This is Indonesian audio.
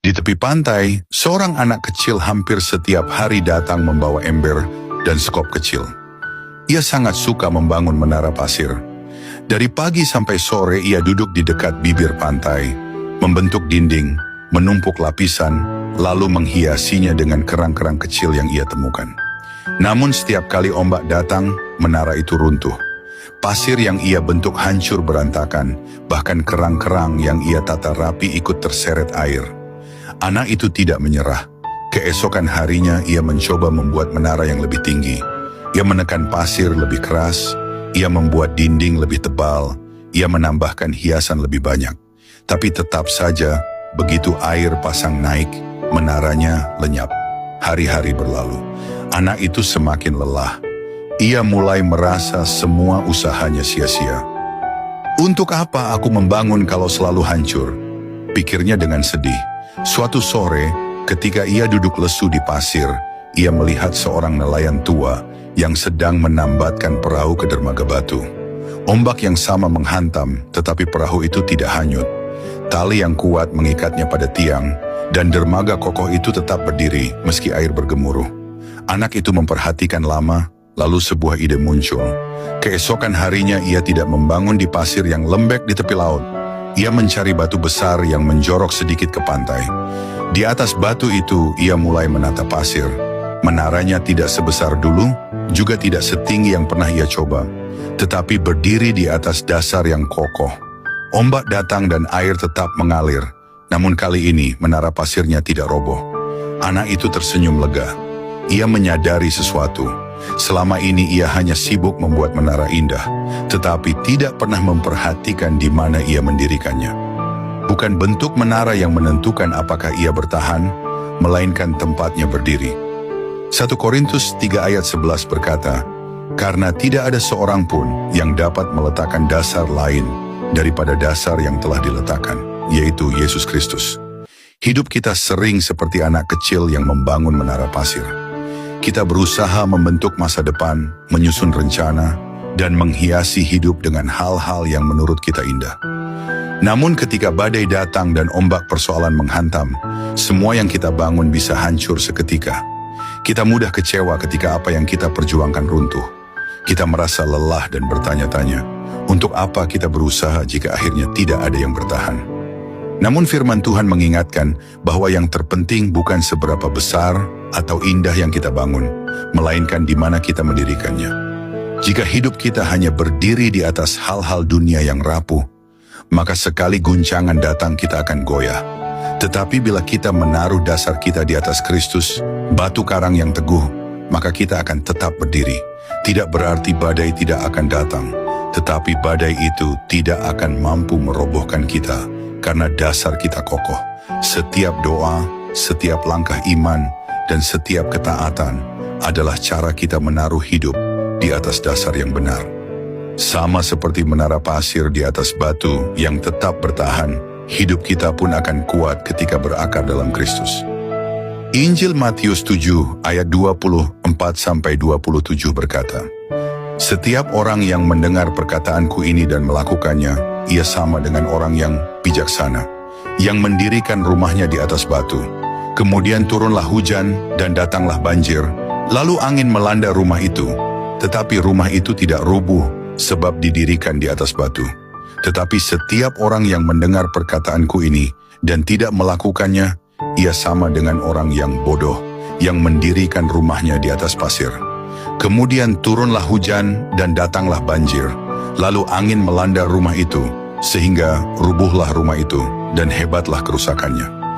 Di tepi pantai, seorang anak kecil hampir setiap hari datang membawa ember dan skop kecil. Ia sangat suka membangun menara pasir. Dari pagi sampai sore ia duduk di dekat bibir pantai, membentuk dinding, menumpuk lapisan, lalu menghiasinya dengan kerang-kerang kecil yang ia temukan. Namun setiap kali ombak datang, menara itu runtuh. Pasir yang ia bentuk hancur berantakan, bahkan kerang-kerang yang ia tata rapi ikut terseret air. Anak itu tidak menyerah. Keesokan harinya ia mencoba membuat menara yang lebih tinggi. Ia menekan pasir lebih keras, ia membuat dinding lebih tebal, ia menambahkan hiasan lebih banyak. Tapi tetap saja, begitu air pasang naik, menaranya lenyap. Hari-hari berlalu. Anak itu semakin lelah. Ia mulai merasa semua usahanya sia-sia. Untuk apa aku membangun kalau selalu hancur? Pikirnya dengan sedih. Suatu sore, ketika ia duduk lesu di pasir, ia melihat seorang nelayan tua yang sedang menambatkan perahu ke dermaga batu. Ombak yang sama menghantam, tetapi perahu itu tidak hanyut. Tali yang kuat mengikatnya pada tiang, dan dermaga kokoh itu tetap berdiri meski air bergemuruh. Anak itu memperhatikan lama, lalu sebuah ide muncul. Keesokan harinya ia tidak membangun di pasir yang lembek di tepi laut. Ia mencari batu besar yang menjorok sedikit ke pantai. Di atas batu itu ia mulai menata pasir. Menaranya tidak sebesar dulu, juga tidak setinggi yang pernah ia coba, tetapi berdiri di atas dasar yang kokoh. Ombak datang dan air tetap mengalir, namun kali ini menara pasirnya tidak roboh. Anak itu tersenyum lega. Ia menyadari sesuatu. Selama ini ia hanya sibuk membuat menara indah, tetapi tidak pernah memperhatikan di mana ia mendirikannya. Bukan bentuk menara yang menentukan apakah ia bertahan, melainkan tempatnya berdiri. 1 Korintus 3 ayat 11 berkata, "Karena tidak ada seorang pun yang dapat meletakkan dasar lain daripada dasar yang telah diletakkan, yaitu Yesus Kristus." Hidup kita sering seperti anak kecil yang membangun menara pasir. Kita berusaha membentuk masa depan, menyusun rencana, dan menghiasi hidup dengan hal-hal yang menurut kita indah. Namun ketika badai datang dan ombak persoalan menghantam, semua yang kita bangun bisa hancur seketika. Kita mudah kecewa ketika apa yang kita perjuangkan runtuh. Kita merasa lelah dan bertanya-tanya, untuk apa kita berusaha jika akhirnya tidak ada yang bertahan? Namun firman Tuhan mengingatkan bahwa yang terpenting bukan seberapa besar atau indah yang kita bangun, melainkan di mana kita mendirikannya. Jika hidup kita hanya berdiri di atas hal-hal dunia yang rapuh, maka sekali guncangan datang kita akan goyah. Tetapi bila kita menaruh dasar kita di atas Kristus, batu karang yang teguh, maka kita akan tetap berdiri. Tidak berarti badai tidak akan datang, tetapi badai itu tidak akan mampu merobohkan kita, karena dasar kita kokoh. Setiap doa, setiap langkah iman, dan setiap ketaatan adalah cara kita menaruh hidup di atas dasar yang benar. Sama seperti menara pasir di atas batu yang tetap bertahan, hidup kita pun akan kuat ketika berakar dalam Kristus. Injil Matius 7 ayat 24-27 berkata, "Setiap orang yang mendengar perkataanku ini dan melakukannya, ia sama dengan orang yang bijaksana, yang mendirikan rumahnya di atas batu. Kemudian turunlah hujan dan datanglah banjir, lalu angin melanda rumah itu. Tetapi rumah itu tidak rubuh sebab didirikan di atas batu. Tetapi setiap orang yang mendengar perkataanku ini dan tidak melakukannya, ia sama dengan orang yang bodoh, yang mendirikan rumahnya di atas pasir. Kemudian turunlah hujan dan datanglah banjir, lalu angin melanda rumah itu, sehingga rubuhlah rumah itu dan hebatlah kerusakannya.